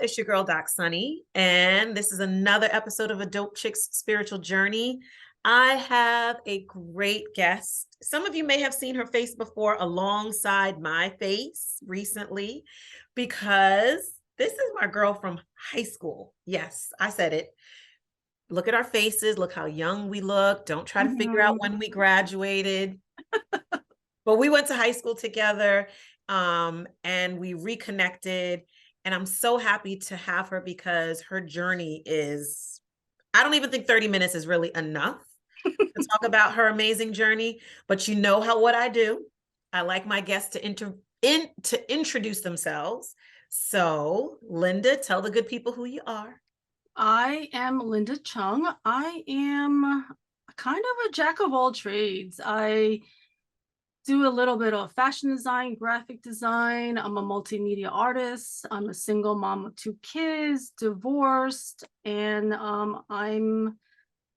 It's your girl, DocSunne, and this is another episode of a Dope Chick's Spiritual Journey. I have a great guest. Some of you may have seen her face before alongside my face recently, because this is my girl from high school. Yes, I said it. Look at our faces. Look how young we look. Don't try to figure out when we graduated. But we went to high school together, and we reconnected. And I'm so happy to have her because her journey is, I don't even think 30 minutes is really enough to talk about her amazing journey. But you know what I do. I like my guests to introduce themselves. So, Linda, tell the good people who you are. I am Linda Cheung. I am kind of a jack of all trades. I do a little bit of fashion design, graphic design. I'm a multimedia artist. I'm a single mom of 2 kids, divorced, and I'm,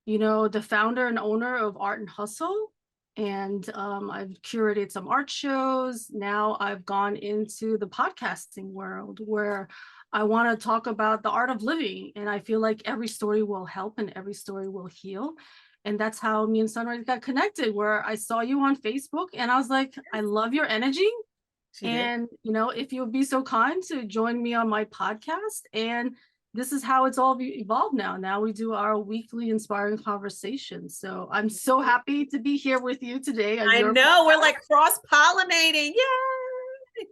the founder and owner of Art and Hustle. And I've curated some art shows. Now I've gone into the podcasting world where I want to talk about the art of living. And I feel like every story will help and every story will heal. And that's how me and Sunne-Ryse got connected, where I saw you on Facebook and I was like, I love your energy. She did. And, if you would be so kind to join me on my podcast. And this is how it's all evolved now. Now we do our weekly inspiring conversations. So I'm so happy to be here with you today. I know, we're like cross-pollinating. Yay!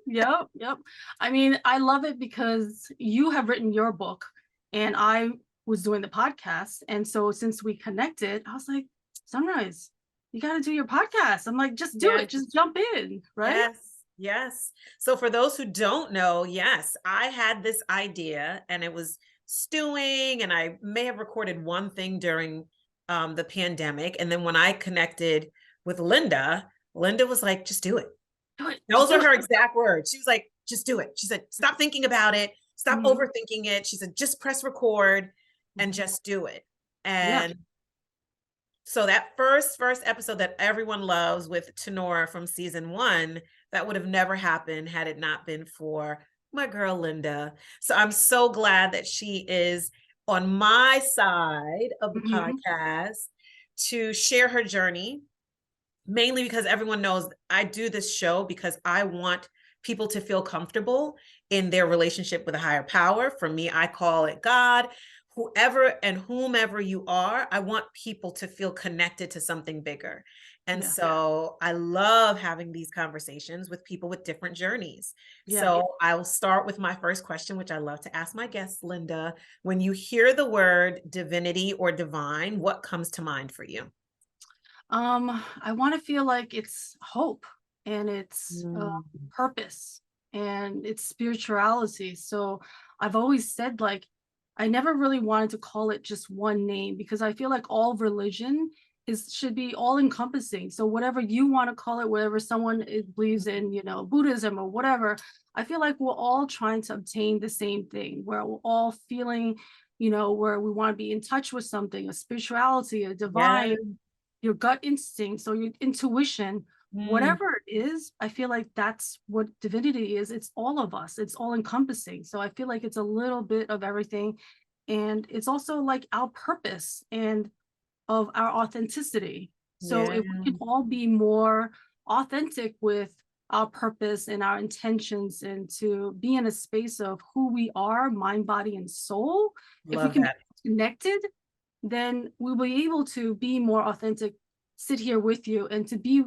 Yep. I mean, I love it because you have written your book and I was doing the podcast. And so since we connected, I was like, Sunne-Ryse, you got to do your podcast. I'm like, just do it. Just jump in. Right. Yes. So for those who don't know, yes, I had this idea and it was stewing, and I may have recorded one thing during the pandemic. And then when I connected with Linda, Linda was like, just do it. Do it. Those are her exact words. She was like, just do it. She said, stop thinking about it. Stop overthinking it. She said, just press record and just do it. And so that first episode that everyone loves with Tenora from season 1, that would have never happened had it not been for my girl, Linda. So I'm so glad that she is on my side of the podcast to share her journey, mainly because everyone knows I do this show because I want people to feel comfortable in their relationship with a higher power. For me, I call it God. Whoever and whomever you are, I want people to feel connected to something bigger. And so I love having these conversations with people with different journeys. So I'll start with my first question, which I love to ask my guests, Linda. When you hear the word divinity or divine, what comes to mind for you? I want to feel like it's hope and it's purpose and it's spirituality. So I've always said, like, I never really wanted to call it just one name because I feel like all religion should be all encompassing. So whatever you want to call it, whatever someone believes in, Buddhism or whatever, I feel like we're all trying to obtain the same thing, where we're all feeling, where we want to be in touch with something, a spirituality, a divine, your gut instinct, so your intuition, whatever it is. I feel like that's what divinity is. It's all of us. It's all encompassing. So I feel like it's a little bit of everything. And it's also like our purpose and of our authenticity. So if we can all be more authentic with our purpose and our intentions, and to be in a space of who we are, mind, body, and soul, if we can be connected, then we'll be able to be more authentic, sit here with you, and to be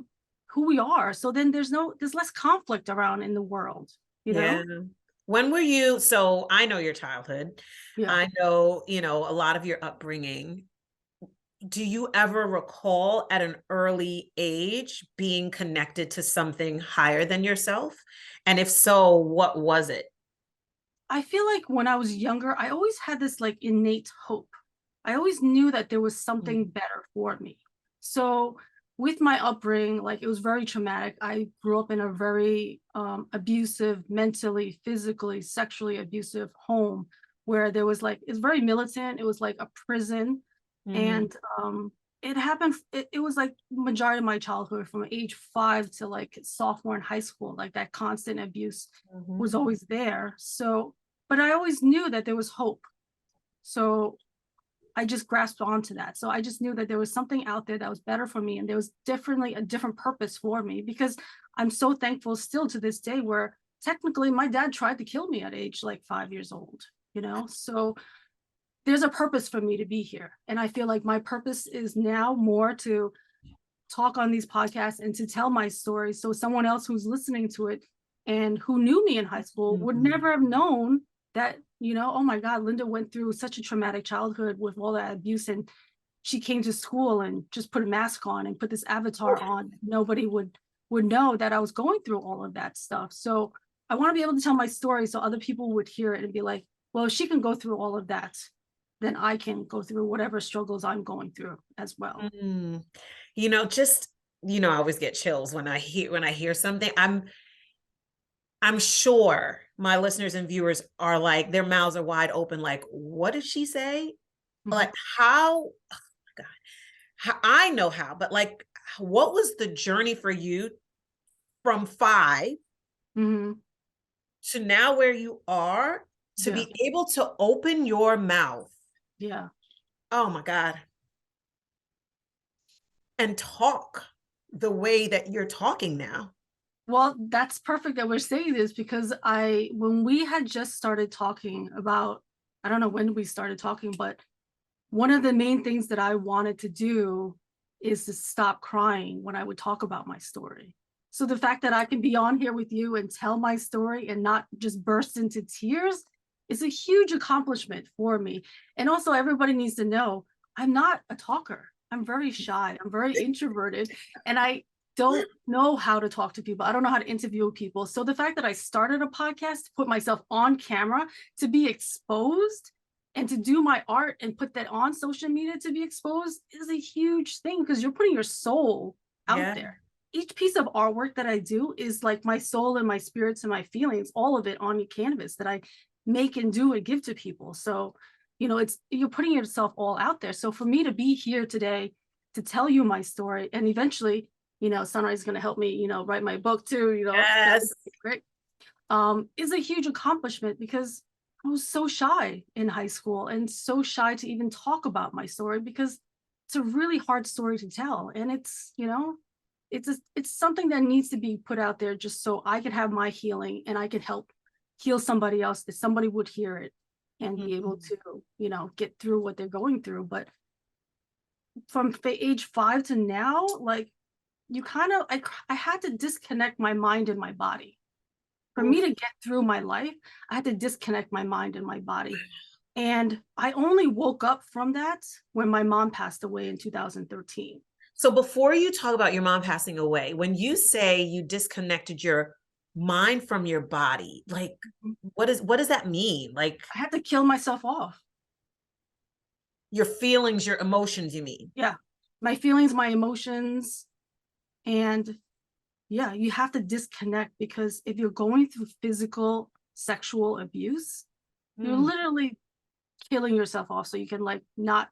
who we are. So then there's less conflict around in the world, When were you, so I know your childhood. I know, a lot of your upbringing. Do you ever recall at an early age being connected to something higher than yourself? And if so, what was it? I feel like when I was younger, I always had this like innate hope. I always knew that there was something better for me. So with my upbringing, like, it was very traumatic. I grew up in a very abusive, mentally, physically, sexually abusive home, where there was like, it's very militant. It was like a prison. And it happened, it was like majority of my childhood from age 5 to like sophomore in high school, like that constant abuse was always there. So but I always knew that there was hope. So I just grasped onto that. So I just knew that there was something out there that was better for me. And there was definitely a different purpose for me, because I'm so thankful still to this day, where technically my dad tried to kill me at age like 5 years old, you know? So there's a purpose for me to be here. And I feel like my purpose is now more to talk on these podcasts and to tell my story. So someone else who's listening to it and who knew me in high school would never have known that, you know, oh my God, Linda went through such a traumatic childhood with all that abuse, and she came to school and just put a mask on and put this avatar on. Nobody would know that I was going through all of that stuff. So I want to be able to tell my story so other people would hear it and be like, well, if she can go through all of that, then I can go through whatever struggles I'm going through as well. You know, just, you know, I always get chills when I hear something. I'm sure my listeners and viewers are like, their mouths are wide open, like, what did she say? Like, how, oh my God, how, I know how, but like, what was the journey for you from 5 to now where you are, to be able to open your mouth? Yeah. Oh my God. And talk the way that you're talking now. Well, that's perfect that we're saying this, because when we had just started talking about, I don't know when we started talking, but one of the main things that I wanted to do is to stop crying when I would talk about my story. So the fact that I can be on here with you and tell my story and not just burst into tears is a huge accomplishment for me. And also, everybody needs to know I'm not a talker. I'm very shy. I'm very introverted, and I don't know how to talk to people. I don't know how to interview people. So the fact that I started a podcast to put myself on camera, to be exposed, and to do my art and put that on social media to be exposed is a huge thing, because you're putting your soul out there. Each piece of artwork that I do is like my soul and my spirits and my feelings, all of it on your canvas that I make and do and give to people. So, you know, you're putting yourself all out there. So for me to be here today to tell you my story, and eventually, you know, Sunne-Ryse is going to help me, you know, write my book too, you know, great, is a huge accomplishment, because I was so shy in high school and so shy to even talk about my story, because it's a really hard story to tell. And it's, you know, it's something that needs to be put out there just so I can have my healing and I can help heal somebody else, that somebody would hear it and be able to, you know, get through what they're going through. But from age 5 to now, like, you kind of, I had to disconnect my mind and my body. For me to get through my life, I had to disconnect my mind and my body. And I only woke up from that when my mom passed away in 2013. So before you talk about your mom passing away, when you say you disconnected your mind from your body, like, what does that mean? Like, I had to kill myself off. Your feelings, your emotions, you mean? Yeah, my feelings, my emotions. And yeah, you have to disconnect, because if you're going through physical, sexual abuse, you're literally killing yourself off, so you can like not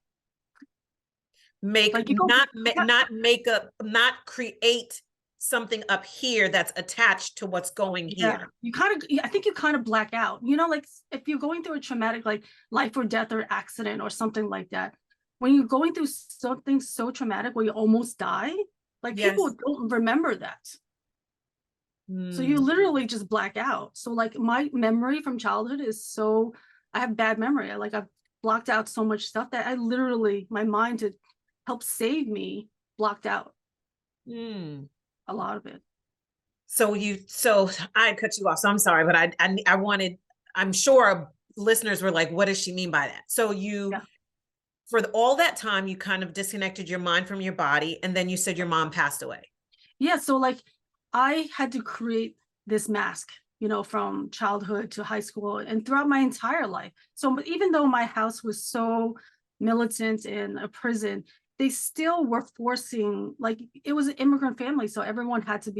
create something up here that's attached to what's going here. You kind of, I think you kind of black out, you know, like if you're going through a traumatic, like life or death or accident or something like that, when you're going through something so traumatic where you almost die, like people don't remember that. So you literally just black out. So like my memory from childhood is so, I have bad memory. I've blocked out so much stuff that I literally, my mind, to help save me, blocked out a lot of it. So I cut you off, so I'm sorry, but I wanted, I'm sure listeners were like, what does she mean by that? So for all that time, you kind of disconnected your mind from your body, and then you said your mom passed away. Yeah, so like I had to create this mask, you know, from childhood to high school and throughout my entire life. So even though my house was so militant in a prison, they still were forcing, like, it was an immigrant family, so everyone had to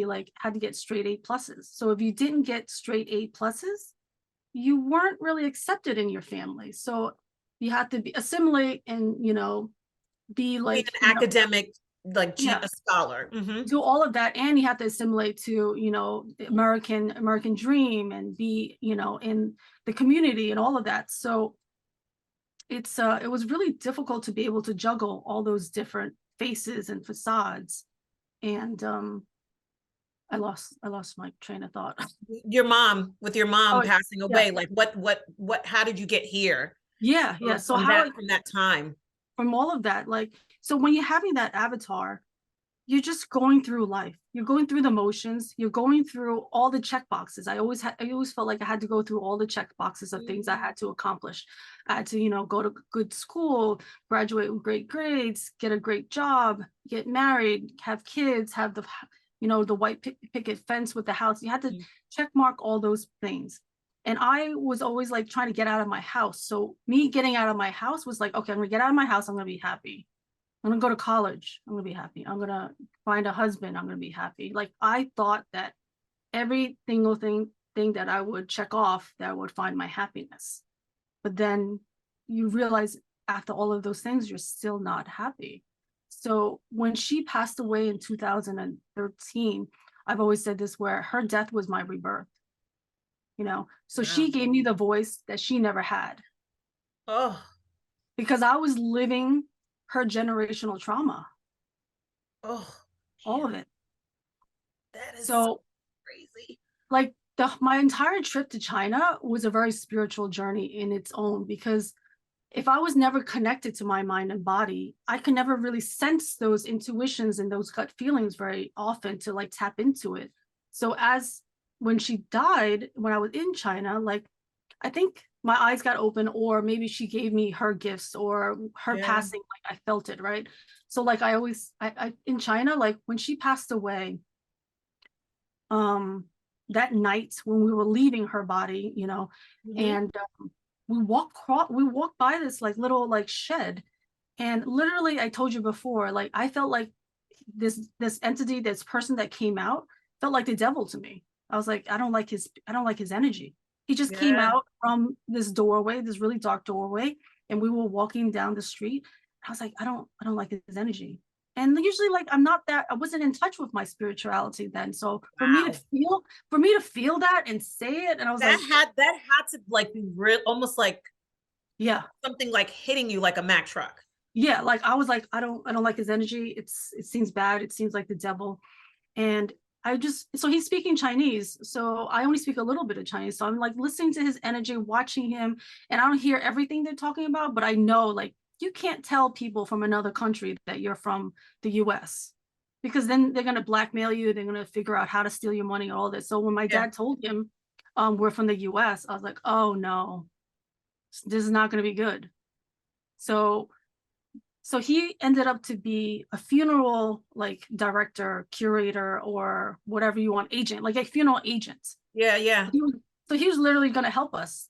get straight A+. So if you didn't get straight A+, you weren't really accepted in your family. So you had to assimilate and, you know, be like an academic like Yeah. a scholar. Mm-hmm. Do all of that, and you have to assimilate to, you know, the American dream, and be, you know, in the community and all of that. So it was really difficult to be able to juggle all those different faces and facades. And I lost my train of thought. Your mom, with your mom Oh, passing yeah. away, like what, how did you get here? Yeah. So From how from that time. from all of that, like, so when you're having that avatar, you're just going through life. You're going through the motions. You're going through all the check boxes. I always felt like I had to go through all the check boxes of things I had to accomplish. I had to, you know, go to good school, graduate with great grades, get a great job, get married, have kids, have the, you know, the white picket fence with the house. You had to check mark all those things. And I was always like trying to get out of my house. So me getting out of my house was like, okay, I'm gonna get out of my house. I'm gonna be happy. I'm gonna go to college. I'm gonna be happy. I'm gonna find a husband. I'm gonna be happy. Like, I thought that every single thing that I would check off, that I would find my happiness. But then you realize after all of those things, you're still not happy. So when she passed away in 2013, I've always said this, where her death was my rebirth. You know, so she gave me the voice that she never had. Oh, Because I was living her generational trauma. oh, all of it. that is So crazy. like my entire trip to China was a very spiritual journey in its own, because if I was never connected to my mind and body, I could never really sense those intuitions and those gut feelings very often to like tap into it. So when she died, when I was in China, like, I think my eyes got open, or maybe she gave me her gifts, or her passing, like I felt it, right? So like I in China, like when she passed away, that night when we were leaving her body, you know, and we walked by this like little like shed, and literally, I told you before, like I felt like this entity, this person that came out, felt like the devil to me. I was like, I don't like his energy. He just came out from this doorway, this really dark doorway, and we were walking down the street. I was like, I don't like his energy. And usually, like, I wasn't in touch with my spirituality then. So for me to feel that and say it, and I was that like, had to like be real, almost like yeah, something like hitting you like a Mack truck. yeah. Like I was like, I don't like his energy. It seems bad. It seems like the devil. And so he's speaking Chinese. So I only speak a little bit of Chinese. So I'm like listening to his energy, watching him, and I don't hear everything they're talking about, but I know, like, you can't tell people from another country that you're from the US, because then they're going to blackmail you. They're going to figure out how to steal your money and all this. So when my dad told him, we're from the US, I was like, oh no, this is not going to be good. So he ended up to be a funeral like director, curator, or whatever you want, agent, like a funeral agent. Yeah. So he was literally going to help us,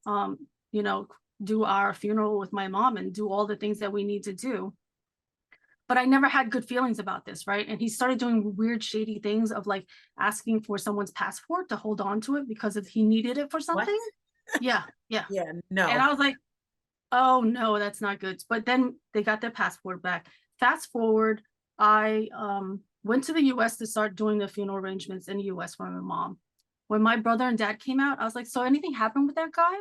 you know, do our funeral with my mom and do all the things that we need to do. But I never had good feelings about this, right? And he started doing weird, shady things of like asking for someone's passport to hold on to it because he needed it for something. What? Yeah. No. And I was like, oh no, that's not good. But then they got their passport back. Fast forward, I went to the US to start doing the funeral arrangements in the US for my mom. When my brother and dad came out, I was like, so anything happened with that guy?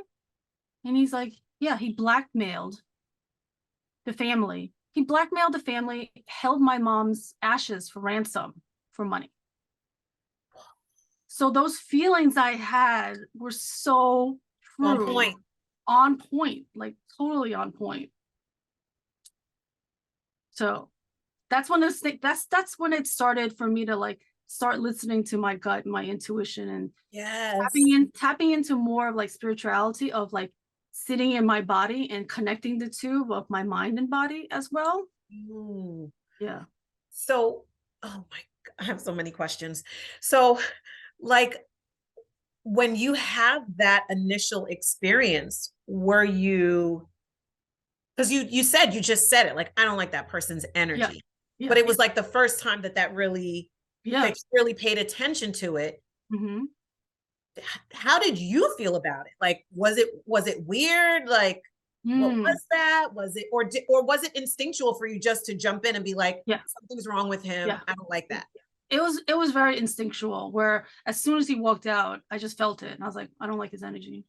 And he's like, yeah, he blackmailed the family. He blackmailed the family, held my mom's ashes for ransom for money. So those feelings I had were so true. On point, like totally on point. So that's when that's when it started for me to like start listening to my gut, my intuition, and tapping into more of like spirituality, of like sitting in my body and connecting the two of my mind and body as well. Yeah. So, oh my, I have so many questions. So, like, when you have that initial experience, were you, because you just said it, like, I don't like that person's energy, but it was like the first time that really paid attention to it. How did you feel about it? Like, was it weird? Like, What Mm, was that? Was it, or was it instinctual for you just to jump in and be like, yeah. something's wrong with him. Yeah. I don't like that. It was very instinctual, where as soon as he walked out, I just felt it. And I was like, I don't like his energy.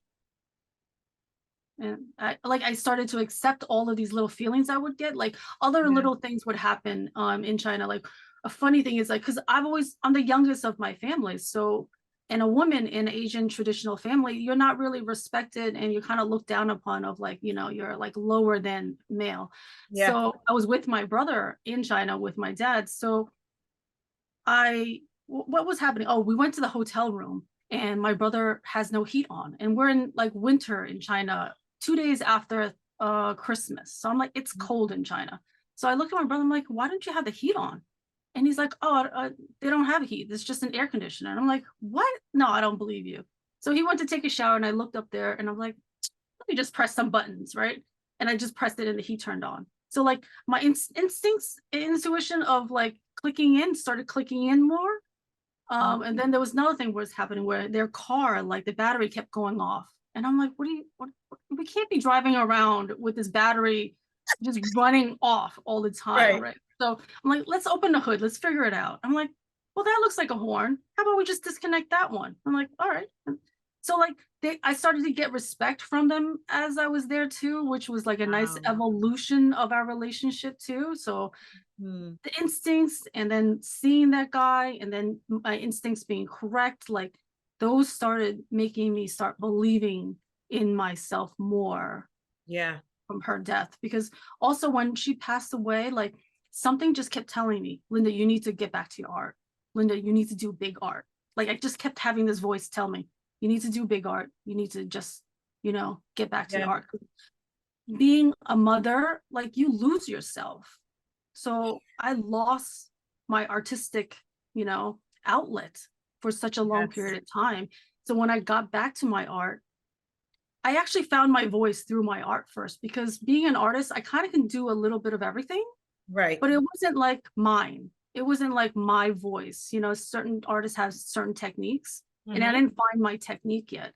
And I started to accept all of these little feelings I would get. Like other Yeah. little things would happen in China. Like a funny thing is, like, because I'm the youngest of my family. So, and a woman in Asian traditional family, you're not really respected, and you're kind of looked down upon, of like, you're like lower than male. Yeah. So I was with my brother in China with my dad. So what was happening? Oh, we went to the hotel room, and my brother has no heat on, and we're in like winter in China, 2 days after Christmas. So I'm like, it's cold in China. So I looked at my brother, I'm like, why don't you have the heat on? And he's like, oh, they don't have heat. It's just an air conditioner. And I'm like, what? No, I don't believe you. So he went to take a shower, and I looked up there, and I'm like, let me just press some buttons, right? And I just pressed it, and the heat turned on. So like my instincts, intuition of like clicking in started clicking in more. And then there was another thing was happening where their car, like the battery kept going off. And I'm like, what, we can't be driving around with this battery just running off all the time, Right. right? So I'm like, let's open the hood, let's figure it out. I'm like, well, that looks like a horn. How about we just disconnect that one? I'm like, all right. So like I started to get respect from them as I was there too, which was like a nice Wow. evolution of our relationship too. So Hmm. the instincts, and then seeing that guy, and then my instincts being correct, like those started making me start believing in myself more Yeah. from her death. Because also when she passed away, like something just kept telling me, Linda, you need to get back to your art. Linda, you need to do big art. Like I just kept having this voice tell me, you need to do big art. You need to just, get back to your Yeah. art. Being a mother, like you lose yourself. So I lost my artistic, outlet for such a long Yes. period of time. So when I got back to my art, I actually found my voice through my art first, because being an artist, I kind of can do a little bit of everything, Right. but it wasn't like mine. It wasn't like my voice. Certain artists have certain techniques, and I Mm-hmm. didn't find my technique yet.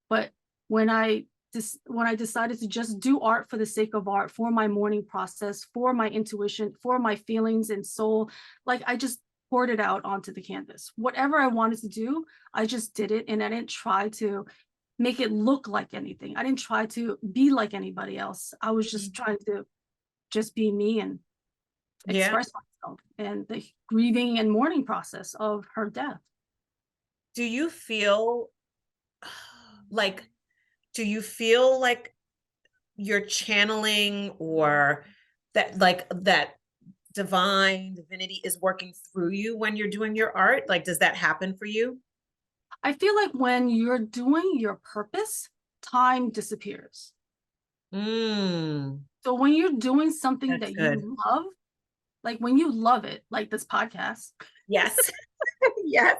But when I decided to just do art for the sake of art, for my morning process, for my intuition, for my feelings and soul, like I just poured it out onto the canvas. Whatever I wanted to do, I just did it, and I didn't try to make it look like anything. I didn't try to be like anybody else. I was just trying to just be me and Yeah. express myself, and the grieving and mourning process of her death. Do you feel like, do you feel like you're channeling, or that like that divine divinity is working through you when you're doing your art? Like, does that happen for you? I feel like when you're doing your purpose, time disappears. Mm, So when you're doing something that's that good. you love, like when you love it, like this podcast, Yes. Yes.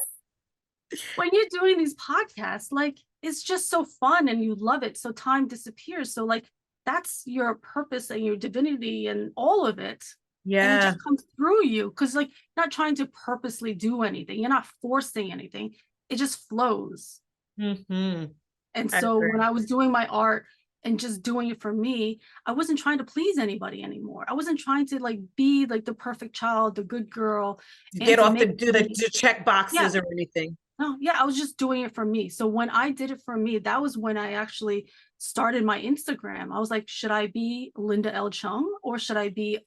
when you're doing these podcasts, like it's just so fun and you love it. So time disappears. So like that's your purpose and your divinity and all of it. And it Yeah. just comes through you, because like you're not trying to purposely do anything. You're not forcing anything. It just flows. Mm-hmm. And I so when agree. I was doing my art and just doing it for me, I wasn't trying to please anybody anymore. I wasn't trying to like be like the perfect child, the good girl, To and get to off the make do the me, to check yeah, boxes or anything. no, yeah, I was just doing it for me. So when I did it for me, that was when I actually started my Instagram. I was like, should I be Linda L. Cheung, or should I be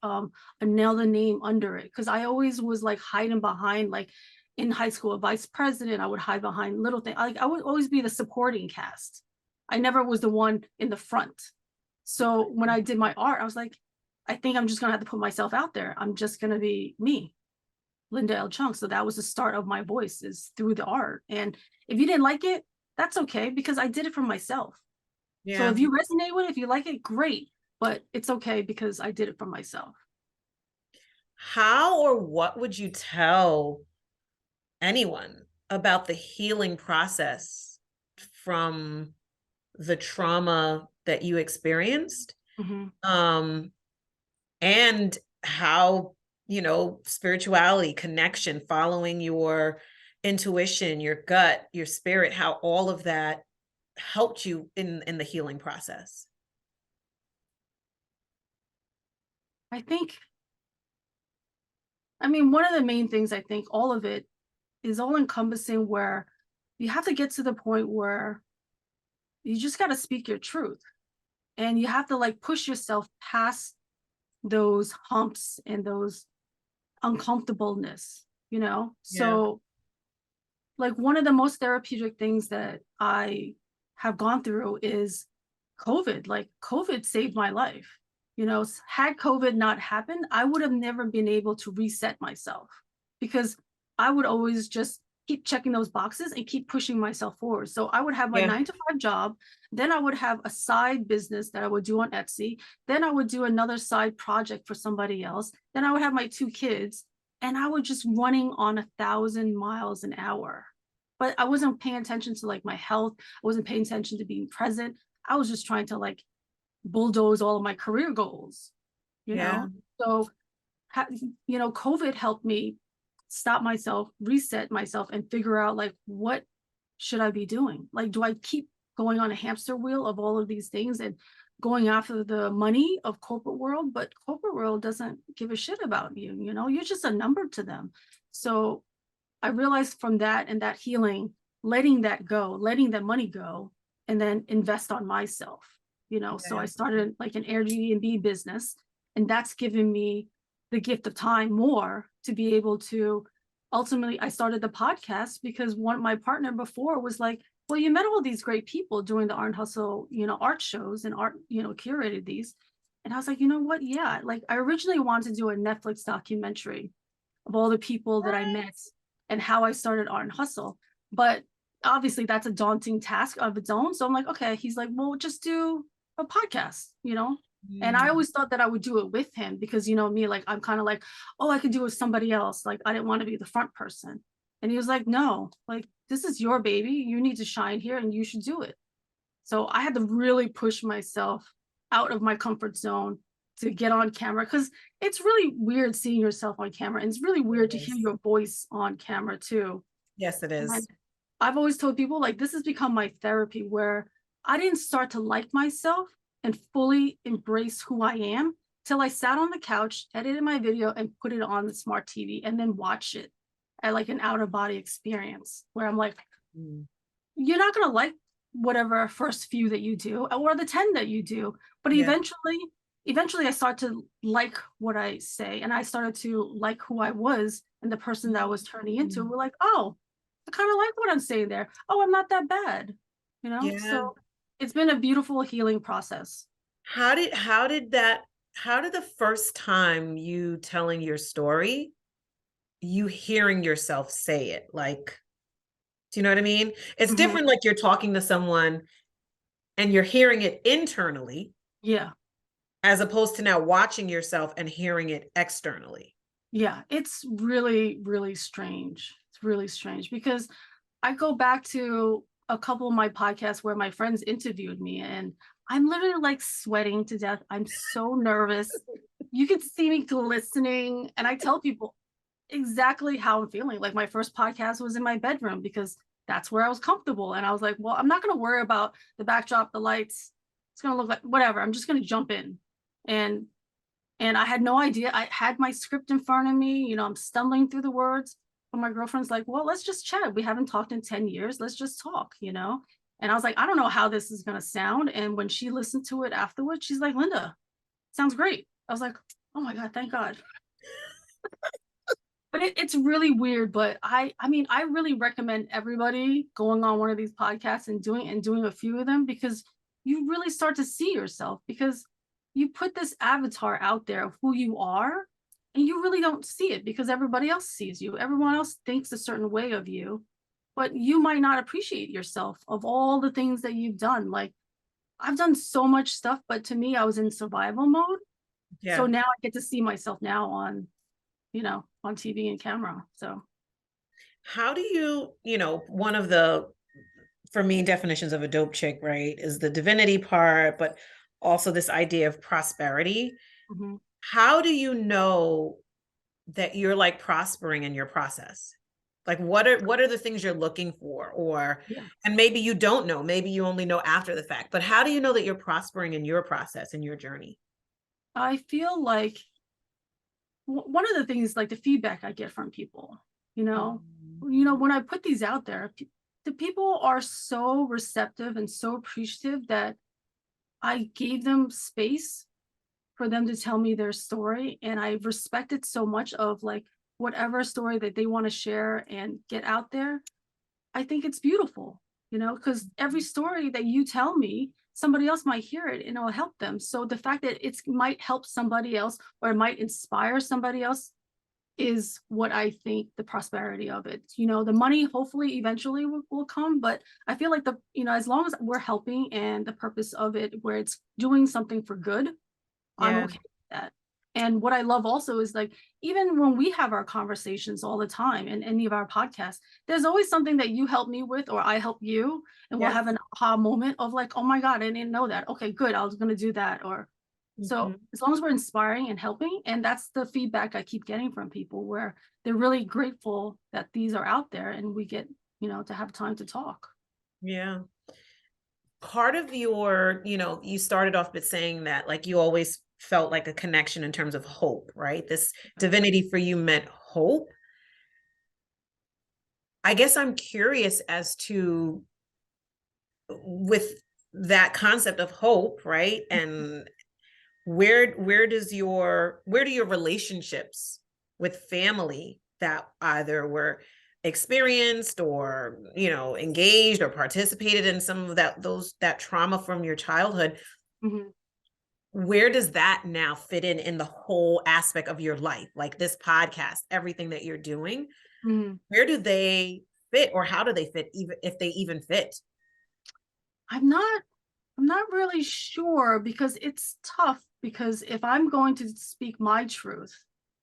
another name under it? Because I always was like hiding behind, like in high school, a vice president, I would hide behind little things. Like I would always be the supporting cast. I never was the one in the front. So when I did my art, I was like, I think I'm just gonna have to put myself out there. I'm just gonna be me. Linda L. Chung. So that was the start of my voice, is through the art. And if you didn't like it, that's okay, because I did it for myself. So Yeah. if you resonate with it, if you like it, great. But it's okay because I did it for myself. How or what would you tell anyone about the healing process from the trauma that you experienced? Mm-hmm. Um, and how, spirituality, connection, following your intuition, your gut, your spirit, how all of that helped you in the healing process? I think, I mean, one of the main things, I think all of it is all encompassing, where you have to get to the point where you just got to speak your truth, and you have to like push yourself past those humps and those uncomfortableness, you know? Yeah. So like one of the most therapeutic things that I have gone through is COVID. Like COVID saved my life. You know, had COVID not happened, I would have never been able to reset myself, because I would always just keep checking those boxes and keep pushing myself forward. So I would have my Yeah. 9 to 5 job, then I would have a side business that I would do on Etsy, then I would do another side project for somebody else, then I would have my 2 kids, and I was just running on 1,000 miles an hour. But I wasn't paying attention to like my health. I wasn't paying attention to being present. I was just trying to like bulldoze all of my career goals, you Yeah. know? So, you know, COVID helped me stop myself, reset myself, and figure out like, what should I be doing? Like, do I keep going on a hamster wheel of all of these things and going after the money of corporate world? But corporate world doesn't give a shit about you, you know, you're just a number to them. So I realized from that and that healing, letting that go, letting that money go, and then invest on myself, you know. So I Yeah. started like an Airbnb business, and that's given me the gift of time more to be able to ultimately, I started the podcast because my partner before was like, well, you met all these great people doing the Art Hustle, you know, art shows and art, you know, curated these. And I was like, you know what? Yeah. Like I originally wanted to do a Netflix documentary of all the people that I met and how I started Art and Hustle. But obviously that's a daunting task of its own. So I'm like, okay, he's like, well, just do a podcast, you know? And I Mm. always thought that I would do it with him because, you know, me, like, I'm kind of like, oh, I could do it with somebody else. Like, I didn't want to be the front person. And he was like, no, like, this is your baby. You need to shine here and you should do it. So I had to really push myself out of my comfort zone to get on camera, because it's really weird seeing yourself on camera, and it's really weird to hear Yes. your voice on camera too. Yes, it And is. I've always told people like this has become my therapy, where I didn't start to like myself and fully embrace who I am till I sat on the couch, edited my video, and put it on the smart TV and then watch it at like an out of body experience where I'm like, Mm. you're not going to like whatever first few that you do or the 10 that you do, but Yeah. eventually I start to like what I say, and I started to like who I was and the person that I was turning into. Mm. We're like, oh, I kind of like what I'm saying there. Oh, I'm not that bad, you know? Yeah. So it's been a beautiful healing process. How did the first time you telling your story, you hearing yourself say it, like, do you know what I mean? It's Mhm. different, like you're talking to someone and you're hearing it internally, Yeah. as opposed to now watching yourself and hearing it externally. Yeah. It's really, really strange. It's really strange because I go back to a couple of my podcasts where my friends interviewed me, and I'm literally like sweating to death. I'm so nervous. You can see me glistening. And I tell people exactly how I'm feeling. Like my first podcast was in my bedroom because that's where I was comfortable. And I was like, well, I'm not going to worry about the backdrop, the lights. It's going to look like whatever. I'm just going to jump in. And I had no idea. I had my script in front of me. You know, I'm stumbling through the words. But my girlfriend's like, well, let's just chat. We haven't talked in 10 years. Let's just talk, you know? And I was like, I don't know how this is going to sound. And when she listened to it afterwards, she's like, Linda, sounds great. I was like, oh my God, thank God. But it's really weird. But I mean, I really recommend everybody going on one of these podcasts and doing a few of them, because you really start to see yourself, because you put this avatar out there of who you are, and you really don't see it because everybody else sees you. Everyone else thinks a certain way of you, but you might not appreciate yourself of all the things that you've done. Like I've done so much stuff, but to me, I was in survival mode. So Yeah. now I get to see myself now on, you know, on TV and camera. So How do one of the, for me, definitions of a dope chick, right, is the divinity part, but also this idea of prosperity. mhm. How do you know that you're like prospering in your process? Like what are the things you're looking for? Or, Yeah. and maybe you don't know, maybe you only know after the fact, but how do you know that you're prospering in your process, in your journey? I feel like one of the things, like the feedback I get from people, when I put these out there, the people are so receptive and so appreciative that I gave them space for them to tell me their story. And I respect it so much of like whatever story that they want to share and get out there. I think it's beautiful, because every story that you tell me, somebody else might hear it and it'll help them. So the fact that it might help somebody else or it might inspire somebody else is what I think the prosperity of it. The money hopefully eventually will come, but I feel like as long as we're helping and the purpose of it, where it's doing something for good, I'm okay with that. And what I love also is like, even when we have our conversations all the time in any of our podcasts, there's always something that you help me with or I help you, and we'll have an aha moment of like, oh my God, I didn't know that. Okay, good. I was going to do that. Or so as long as we're inspiring and helping, and that's the feedback I keep getting from people, where they're really grateful that these are out there and we get, to have time to talk. Yeah. Part of your, you started off by saying that like you always felt like a connection in terms of hope, right? This divinity for you meant hope. I guess I'm curious as to, with that concept of hope, right? And where do your relationships with family that either were experienced or engaged or participated in some of that trauma from your childhood, where does that now fit in the whole aspect of your life, like this podcast, everything that you're doing? Where do they fit, or how do they fit, even if they even fit? I'm not really sure, because it's tough, because if I'm going to speak my truth,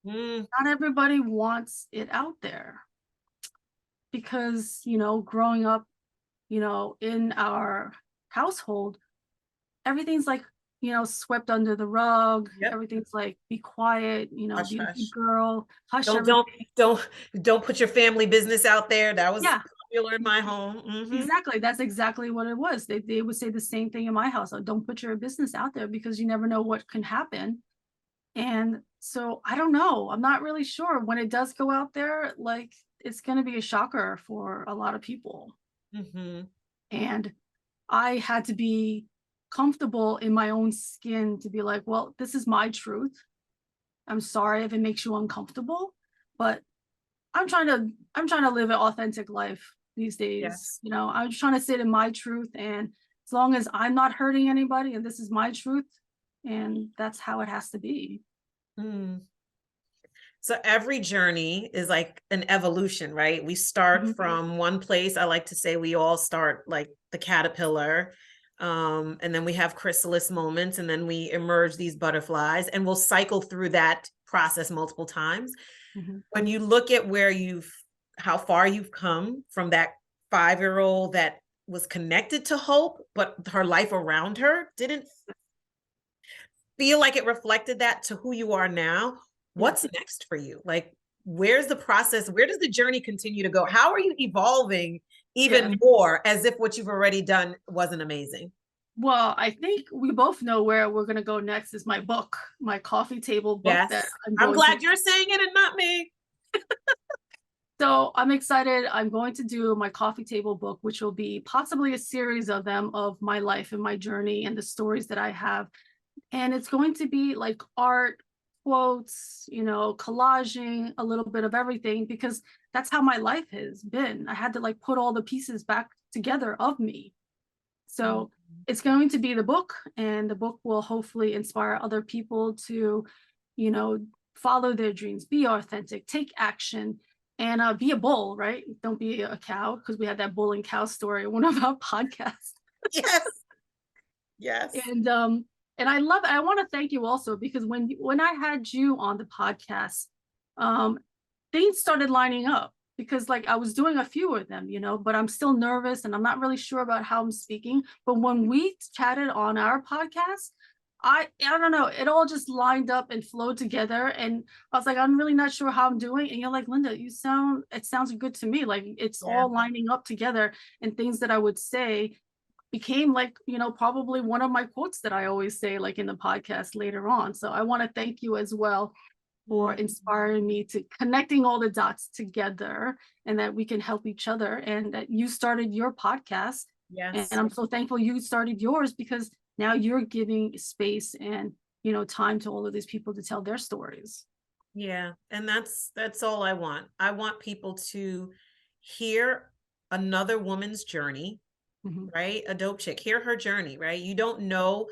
not everybody wants it out there, because growing up in our household, everything's like swept under the rug. Everything's like, be quiet, Hush, be a hush. good girl, hush. Don't put your family business out there. That was popular in my home. Exactly. That's exactly what it was. They would say the same thing in my house. Don't put your business out there, because you never know what can happen. And so I don't know. I'm not really sure when it does go out there, like it's going to be a shocker for a lot of people. And I had to be comfortable in my own skin to be like, well, this is my truth. I'm sorry if it makes you uncomfortable, but I'm trying to live an authentic life these days. I'm just trying to sit in my truth, and as long as I'm not hurting anybody, and this is my truth, and that's how it has to be. So every journey is like an evolution, right? We start from one place. I like to say we all start like the caterpillar, and then we have chrysalis moments, and then we emerge these butterflies, and we'll cycle through that process multiple times. When you look at how far you've come from that 5-year-old that was connected to hope, but her life around her didn't feel like it reflected that to who you are now, what's next for you? Like, where's the process? Where does the journey continue to go? How are you evolving even more, as if what you've already done wasn't amazing? Well, I think we both know where we're going to go next is my book, my coffee table book. That I'm glad you're saying it and not me. So I'm excited. I'm going to do my coffee table book, which will be possibly a series of them, of my life and my journey and the stories that I have. And it's going to be like art, quotes, collaging, a little bit of everything, because that's how my life has been. I had to like put all the pieces back together of me. So it's going to be the book, and the book will hopefully inspire other people to, follow their dreams, be authentic, take action, and be a bull, right? Don't be a cow, because we had that bull and cow story in one of our podcasts. Yes. And I love it. I want to thank you also, because when I had you on the podcast, things started lining up, because like I was doing a few of them, but I'm still nervous and I'm not really sure about how I'm speaking. But when we chatted on our podcast, I don't know, it all just lined up and flowed together. And I was like, I'm really not sure how I'm doing. And you're like, Linda, it sounds good to me. Like it's all lining up together, and things that I would say became like, probably one of my quotes that I always say like in the podcast later on. So I want to thank you as well for inspiring me to connecting all the dots together, and that we can help each other, and that you started your podcast. And Yes. I'm so thankful you started yours, because now you're giving space and, time to all of these people to tell their stories. Yeah. And that's all I want. I want people to hear another woman's journey, right? A dope chick, hear her journey, right? You don't know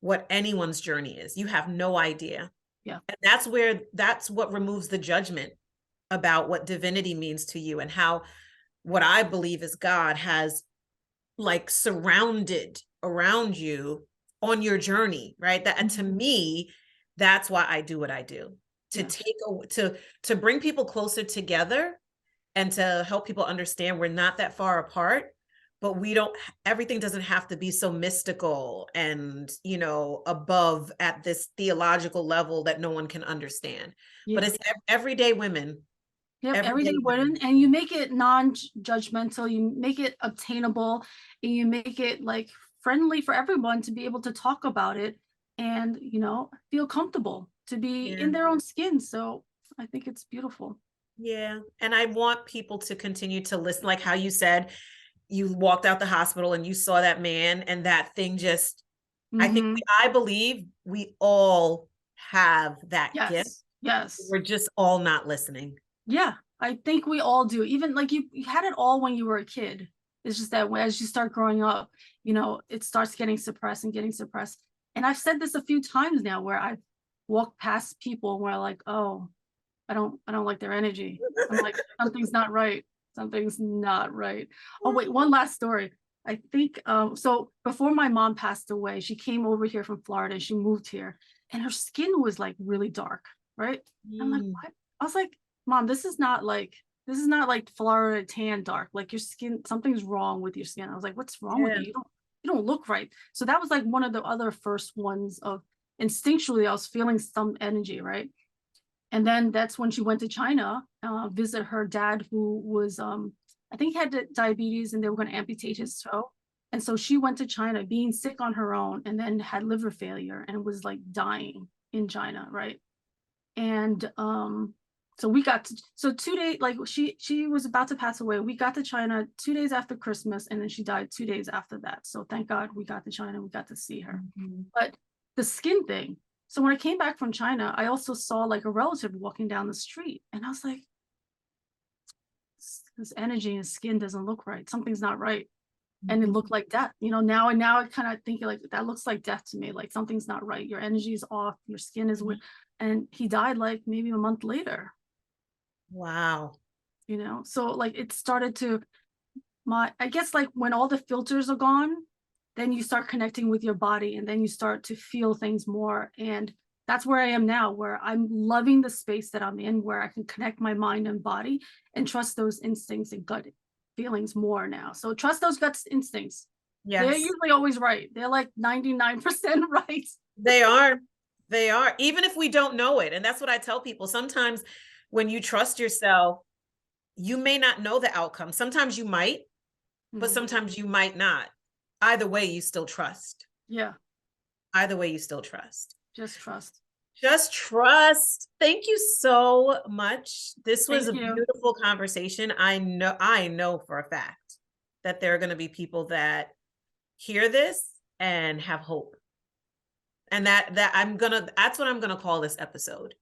what anyone's journey is. You have no idea. Yeah. And that's what removes the judgment about what divinity means to you, and how what I believe is God has like surrounded around you on your journey, right? That, and to me, that's why I do what I do, to Yeah. to bring people closer together, and to help people understand we're not that far apart, but we don't, everything doesn't have to be so mystical and, above at this theological level that no one can understand. But Yeah. it's everyday women, Yep, everyday everyday women. women, and you make it non-judgmental, you make it obtainable, and you make it like friendly for everyone to be able to talk about it, and feel comfortable to be Yeah. in their own skin. So I think it's beautiful. Yeah. And I want people to continue to listen, like how you said, you walked out the hospital and you saw that man, and that thing just, I believe we all have that gift. Yes, yes. We're just all not listening. Yeah, I think we all do. Even like you had it all when you were a kid. It's just that as you start growing up, it starts getting suppressed and getting suppressed. And I've said this a few times now, where I've walked past people where like, oh, I don't like their energy. I'm like, something's not right. Something's not right. Oh wait, one last story. I think so before my mom passed away, she came over here from Florida. She moved here, and her skin was like really dark, right? I'm like, what? I was like, Mom, this is not like Florida tan dark. Like your skin, something's wrong with your skin. I was like, what's wrong with Yeah. you don't look right. So that was like one of the other first ones of instinctually I was feeling some energy, right? And then that's when she went to China, visit her dad, who was I think he had diabetes, and they were going to amputate his toe. And so she went to China being sick on her own, and then had liver failure and was like dying in China, right? And so we got to, so 2 days, like she was about to pass away. We got to China 2 days after Christmas, and then she died 2 days after that. So thank God we got to China, we got to see her. But the skin thing, so when I came back from China, I also saw like a relative walking down the street, and I was like, this energy in his skin doesn't look right. Something's not right. And it looked like death. Now I kind of think like that looks like death to me. Like something's not right. Your energy is off. Your skin is weird. And he died like maybe a month later. Wow. So like it started to I guess like when all the filters are gone, then you start connecting with your body, and then you start to feel things more. And that's where I am now, where I'm loving the space that I'm in, where I can connect my mind and body and trust those instincts and gut feelings more now. So trust those gut instincts. They're Yes. usually always right. They're like 99% right. They are. They are. Even if we don't know it. And that's what I tell people. Sometimes when you trust yourself, you may not know the outcome. Sometimes you might, but sometimes you might not. Either way, you still trust. Yeah. Either way, you still trust. Just trust. Just trust. Thank you so much. This was Thank a you. beautiful conversation. I know for a fact that there are going to be people that hear this and have hope. And that's what I'm gonna call this episode.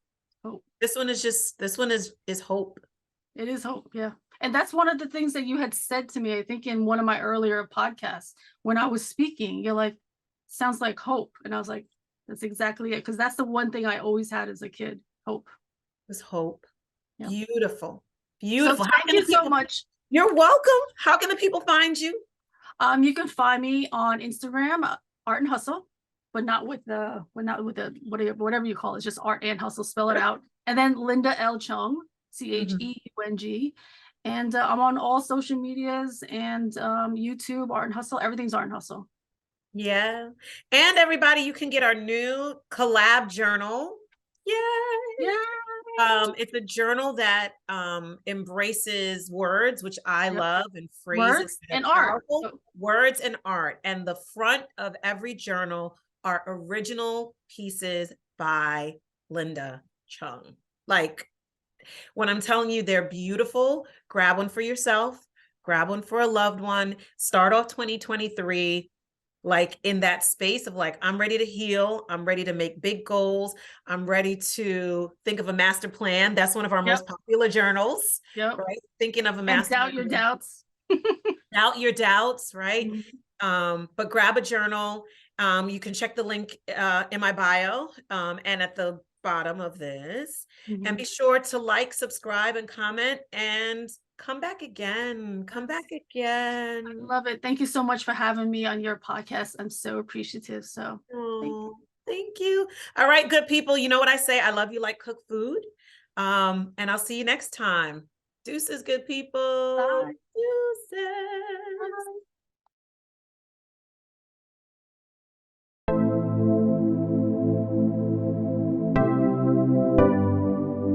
Hope. This one is hope. It is hope, yeah. And that's one of the things that you had said to me, I think in one of my earlier podcasts when I was speaking. You're like, sounds like hope. And I was like, that's exactly it. Because that's the one thing I always had as a kid, hope. It's hope. Yeah. Beautiful. So Beautiful. thank you so much. You're welcome. How can the people find you? You can find me on Instagram, Art and Hustle, but not with the whatever you call it, just Art and Hustle, spell it out. And then Linda L. Cheung, Cheung. And I'm on all social medias and YouTube, Art and Hustle. Everything's Art and Hustle. Yeah. And everybody, you can get our new collab journal. Yay. Yeah. It's a journal that embraces words, which I love, and phrases Words that and are art. powerful. Words and art. And the front of every journal are original pieces by Linda Cheung. Like, when I'm telling you they're beautiful, grab one for yourself, grab one for a loved one, start off 2023 like in that space of like, I'm ready to heal. I'm ready to make big goals. I'm ready to think of a master plan. That's one of our most popular journals, right? Thinking of a master plan. And doubt your doubts. Doubt your doubts, right? But grab a journal. You can check the link in my bio and at the bottom of this. And be sure to like, subscribe, and comment, and come back again. Come back again. I love it. Thank you so much for having me on your podcast. I'm so appreciative. So thank you. All right, good people. You know what I say? I love you like cook food. And I'll see you next time. Deuces, good people. Bye. Deuces.